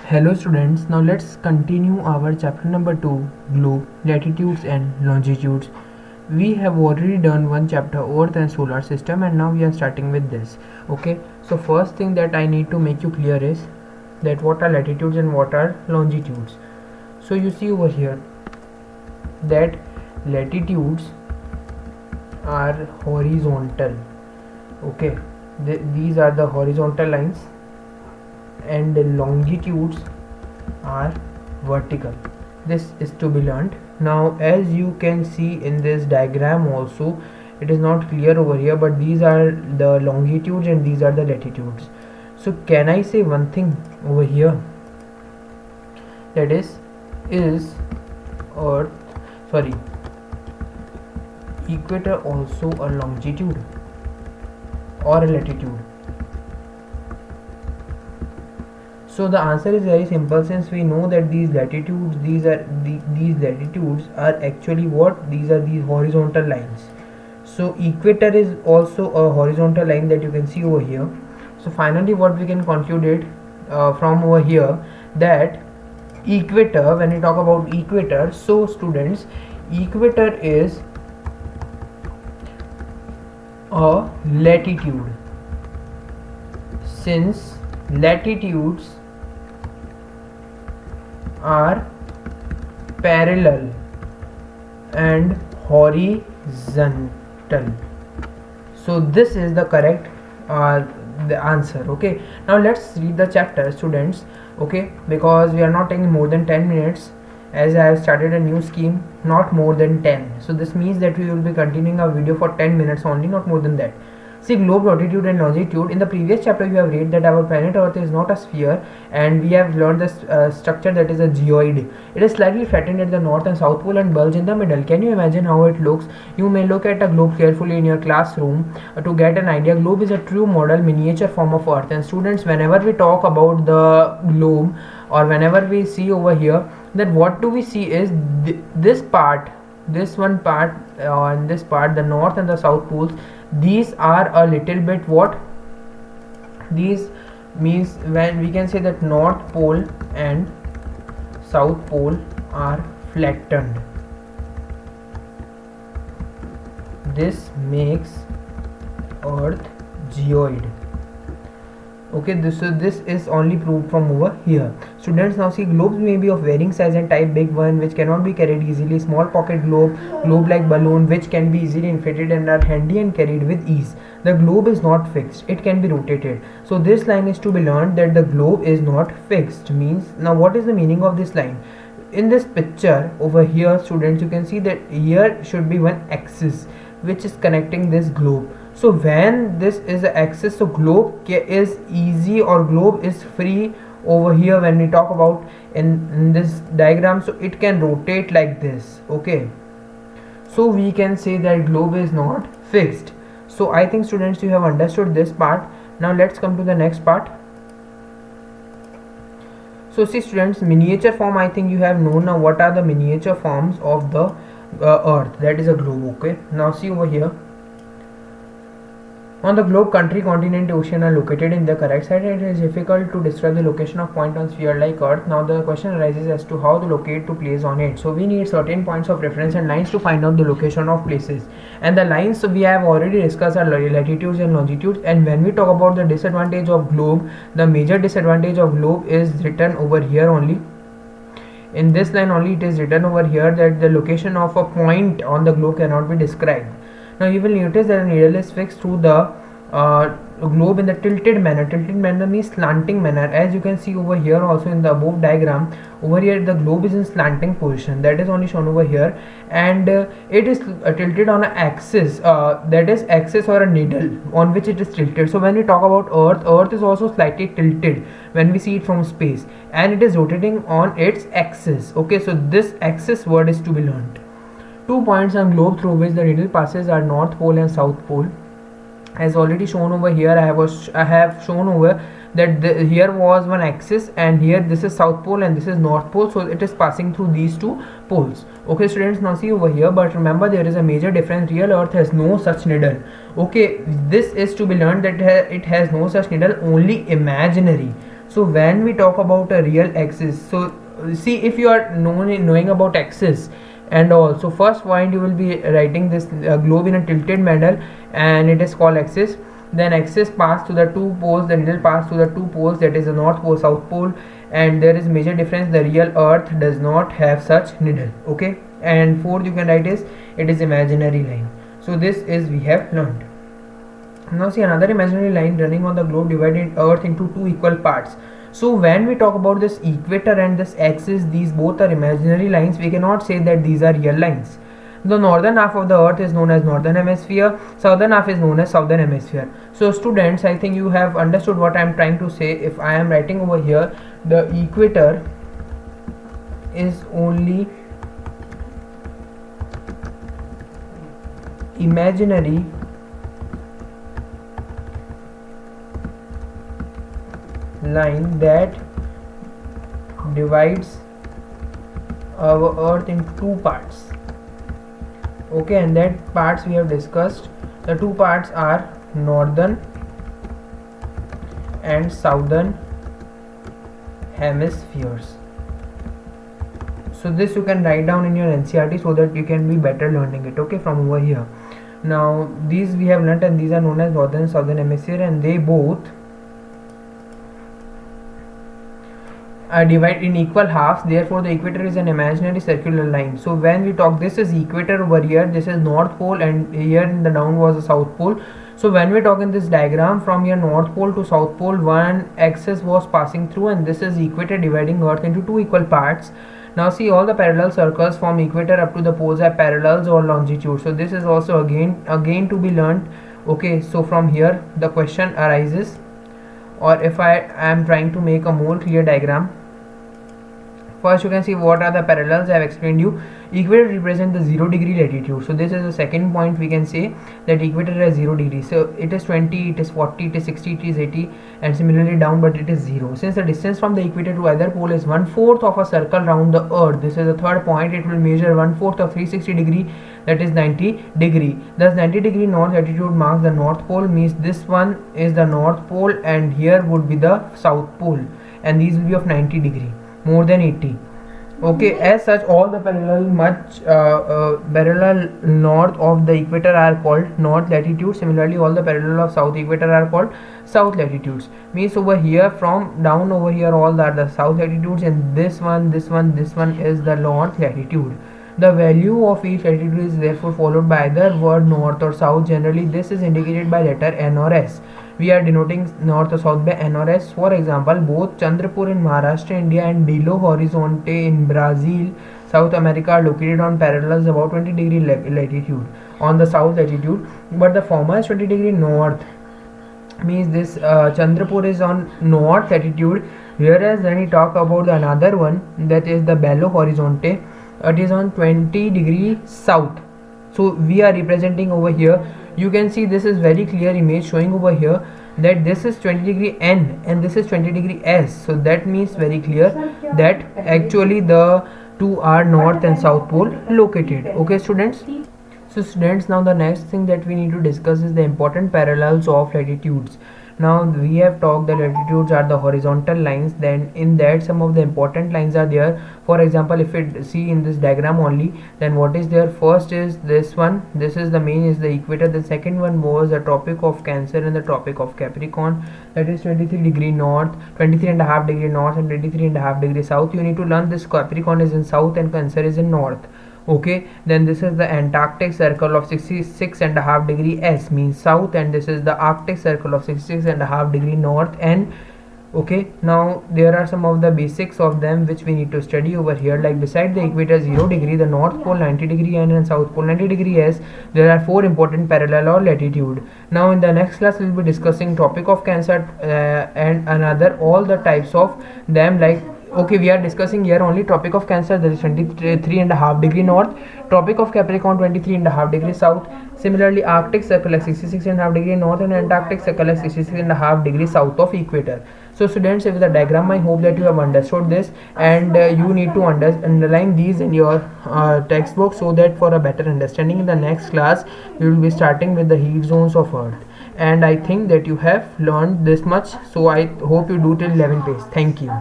Hello students, now let's continue our chapter number 2, globe, latitudes and longitudes. We have already done one chapter, earth and solar system, and now we are starting with this. Okay, so first thing that I need to make you clear is that what are latitudes and what are longitudes. So you see over here that latitudes are horizontal. Okay, these are the horizontal lines, and the longitudes are vertical. This is to be learned. Now as you can see in this diagram also, it is not clear over here, but these are the longitudes and these are the latitudes. So can I say one thing over here, that is earth sorry equator also a longitude or a latitude? So the answer is very simple, since we know that these latitudes, these latitudes are actually what? These are these horizontal lines. So equator is also a horizontal line that you can see over here. So finally what we can conclude it from over here, that equator, when we talk about equator, so students, equator is a latitude, since latitudes are parallel and horizontal. So this is the correct the answer. Okay, now let's read the chapter, students. Okay, because we are not taking more than 10 minutes, as I have started a new scheme, not more than 10. So this means that we will be continuing our video for 10 minutes only, not more than that. See, globe, latitude and longitude. In the previous chapter you have read that our planet Earth is not a sphere, and we have learned this structure, that is a geoid. It is slightly flattened at the north and south pole and bulge in the middle. Can you imagine how it looks? You may look at a globe carefully in your classroom to get an idea. Globe is a true model miniature form of Earth, and students, whenever we talk about the globe, or whenever we see over here, that what do we see is this part, this one part, and this part, the north and the south poles. These are a little bit what? These means, when we can say that north pole and south pole are flattened. This makes Earth geoid. Okay, this is only proved from over here. Students, now see, globes may be of varying size and type. Big one which cannot be carried easily, small pocket globe, globe like balloon which can be easily inflated and are handy and carried with ease. The globe is not fixed, it can be rotated. So this line is to be learned, that the globe is not fixed means, now what is the meaning of this line? In this picture over here, students, you can see that here should be one axis which is connecting this globe. So when this is the axis, so globe is easy or globe is free over here when we talk about in this diagram. So it can rotate like this. Okay, so we can say that globe is not fixed. So I think, students, you have understood this part. Now let's come to the next part. So see, students, miniature form, I think you have known now what are the miniature forms of the earth, that is a globe. Okay, now see over here. On the globe, country, continent, ocean are located in the correct side. It is difficult to describe the location of point on sphere like Earth. Now the question arises as to how to locate to place on it. So we need certain points of reference and lines to find out the location of places. And the lines we have already discussed are latitudes and longitudes. And when we talk about the disadvantage of globe, the major disadvantage of globe is written over here only. In this line only it is written over here that the location of a point on the globe cannot be described. Now you will notice that the needle is fixed through the globe in the tilted manner. Tilted manner means slanting manner. As you can see over here also in the above diagram, over here the globe is in slanting position, that is only shown over here, and it is tilted on an axis, that is axis or a needle on which it is tilted. So when we talk about Earth is also slightly tilted when we see it from space, and it is rotating on its axis. Okay, so this axis word is to be learned. 2 points on globe through which the needle passes are North Pole and South Pole. As already shown over here, I have shown over that here was one axis, and here this is South Pole and this is North Pole, so it is passing through these two poles. Okay, students, now see over here, but remember there is a major difference. Real Earth has no such needle. Okay, this is to be learned that it has no such needle, only imaginary. So when we talk about a real axis, so see, if you are knowing about axis and all, so first point you will be writing this globe in a tilted manner, and it is called axis. Then axis pass to the two poles, the needle pass to the two poles, that is the north pole, south pole, and there is major difference, the real earth does not have such needle. Okay, and fourth you can write is it is imaginary line. So this is we have learned. Now see, another imaginary line running on the globe divided earth into two equal parts. So when we talk about this equator and this axis, these both are imaginary lines. We cannot say that these are real lines. The northern half of the earth is known as northern hemisphere, southern half is known as southern hemisphere. So students, I think you have understood what I am trying to say. If I am writing over here, the equator is only imaginary line that divides our earth in two parts. Okay, and that parts we have discussed. The two parts are northern and southern hemispheres. So this you can write down in your NCERT so that you can be better learning it. Okay, from over here. Now these we have learnt, and these are known as northern and southern hemisphere, and they both divide in equal halves. Therefore the equator is an imaginary circular line. So when we talk, this is equator over here, this is north pole, and here in the down was the south pole. So when we talk in this diagram, from your north pole to south pole, one axis was passing through, and this is equator dividing earth into two equal parts. Now see, all the parallel circles from equator up to the poles have parallels or longitudes. So this is also again to be learned. Okay, so from here the question arises, or if I am trying to make a more clear diagram. First you can see what are the parallels. I have explained you. Equator represent the 0 degree latitude. So this is the second point. We can say that equator has 0 degree. So it is 20, it is 40, it is 60, it is 80, and similarly down, but it is 0. Since the distance from the equator to either pole is 1/4 of a circle round the earth, this is the third point, it will measure 1/4 of 360 degree, that is 90 degree. Thus 90 degree north latitude marks the north pole, means this one is the north pole, and here would be the south pole, and these will be of 90 degree, more than 80. Okay, as such all the parallel north of the equator are called north latitude. Similarly all the parallel of south equator are called south latitudes. Means over here, from down over here, all are the south latitudes, and this one is the north latitude. The value of each latitude is therefore followed by either word north or south. Generally this is indicated by letter N or S. We are denoting north or south by N or S. For example, both Chandrapur in Maharashtra, India, and Belo Horizonte in Brazil, South America, are located on parallels about 20 degree latitude on the south latitude, but the former is 20 degree north. Means this Chandrapur is on north latitude, whereas when we talk about the another one, that is the Belo Horizonte, it is on 20 degree south. So we are representing over here, you can see this is very clear image showing over here that this is 20 degree N and this is 20 degree S. So that means very clear that actually the two are north and south pole located. Okay students. So students, now the next thing that we need to discuss is the important parallels of latitudes. Now we have talked the latitudes are the horizontal lines, then in that some of the important lines are there. For example, if we see in this diagram only, then what is there? First is this one, this is the main is the equator. The second one was the Tropic of Cancer and the Tropic of Capricorn, that is 23 degree north, 23.5 degree north, and 23.5 degree south. You need to learn this. Capricorn is in south and Cancer is in north. Okay, then this is the Antarctic circle of 66.5 degree S, means south, and this is the Arctic circle of 66.5 degree north. And okay, now there are some of the basics of them which we need to study over here. Like beside the equator 0 degree, the north pole 90 degree N, and south pole 90 degree S, there are 4 important parallel or latitude. Now in the next class we will be discussing Tropic of Cancer and another all the types of them. Like okay, we are discussing here only Tropic of Cancer, that is 23.5 degree north, Tropic of Capricorn 23.5 degree south. Similarly Arctic circle like 66.5 degree north, and Antarctic circle like 66.5 degree south of equator. So students, with the diagram I hope that you have understood this, and you need to underline these in your textbook so that for a better understanding in the next class we will be starting with the heat zones of earth. and I think that you have learned this much, so I hope you do till 11 page. Thank you.